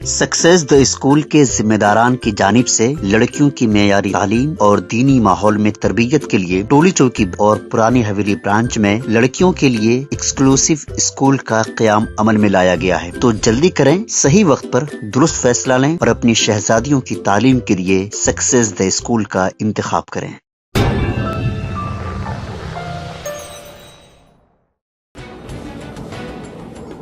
Success the school के जिम्मेदारान की जानिब से लड़कियों की मेयारी तालीम और दीनी माहौल में तरबियत के लिए टोली चौकी और पुरानी हवेली ब्रांच में लड़कियों के लिए एक्सक्लूसिव स्कूल का क़याम अमल में लाया गया है। तो जल्दी करें, सही वक्त पर दुरुस्त फैसला लें और अपनी शहजादियों की तालीम के लिए सक्सेस द स्कूल का इंतखाब करें।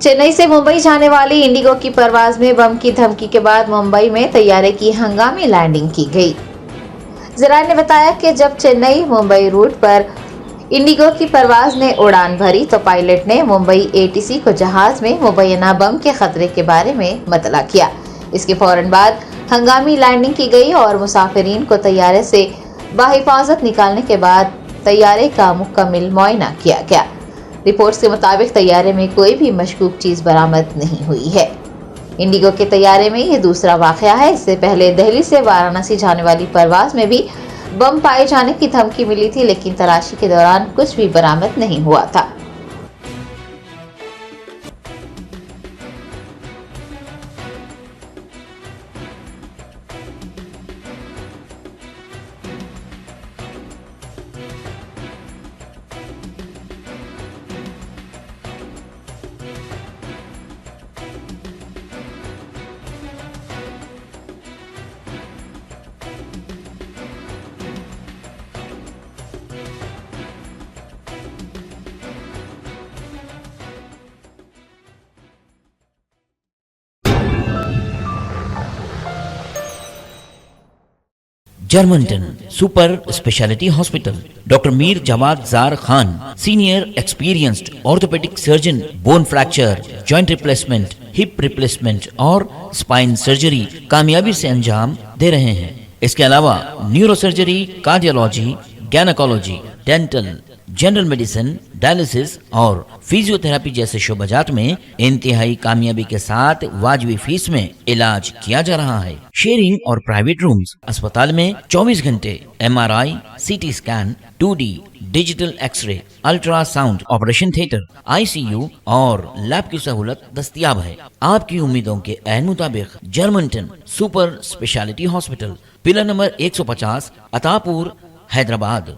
चेन्नई से मुंबई जाने वाली इंडिगो की परवाज में बम की धमकी के बाद मुंबई में तैयारे की हंगामी लैंडिंग की गई। जराये ने बताया कि जब चेन्नई मुंबई रूट पर इंडिगो की परवाज ने उड़ान भरी तो पायलट ने मुंबई एटीसी को जहाज में मुबैना बम के खतरे के बारे में मतला किया। इसके फौरन बाद हंगामी लैंडिंग की गई और मुसाफिरीन को तैयारे से बाहिफाजत निकालने के बाद तैयारे का मुकम्मल मुआयना किया गया। रिपोर्ट्स के मुताबिक तैयारे में कोई भी मशकूक चीज बरामद नहीं हुई है। इंडिगो के तैयारे में ये दूसरा वाकया है। इससे पहले दिल्ली से वाराणसी जाने वाली परवाज में भी बम पाए जाने की धमकी मिली थी, लेकिन तलाशी के दौरान कुछ भी बरामद नहीं हुआ था। Germanton super speciality hospital, doctor Mir Jawad Zar Khan, senior experienced orthopaedic surgeon, bone fracture, joint replacement, hip replacement और स्पाइन सर्जरी कामयाबी से अंजाम दे रहे हैं। इसके अलावा neuro surgery, cardiology, gynaecology, dental, general medicine, dialysis और फिजियोथेरेपी जैसे शोबाजात में इंतहाई कामयाबी के साथ वाजिबी फीस में इलाज किया जा रहा है। शेयरिंग और प्राइवेट रूम्स, अस्पताल में 24 घंटे MRI, CT scan, 2D digital x-ray, ultrasound, operation theatre, ICU और लैब की सहूलत दस्तयाब है। आपकी उम्मीदों के ऐन मुताबिक Germanton super speciality hospital, pillar number 150, Attapur, Hyderabad.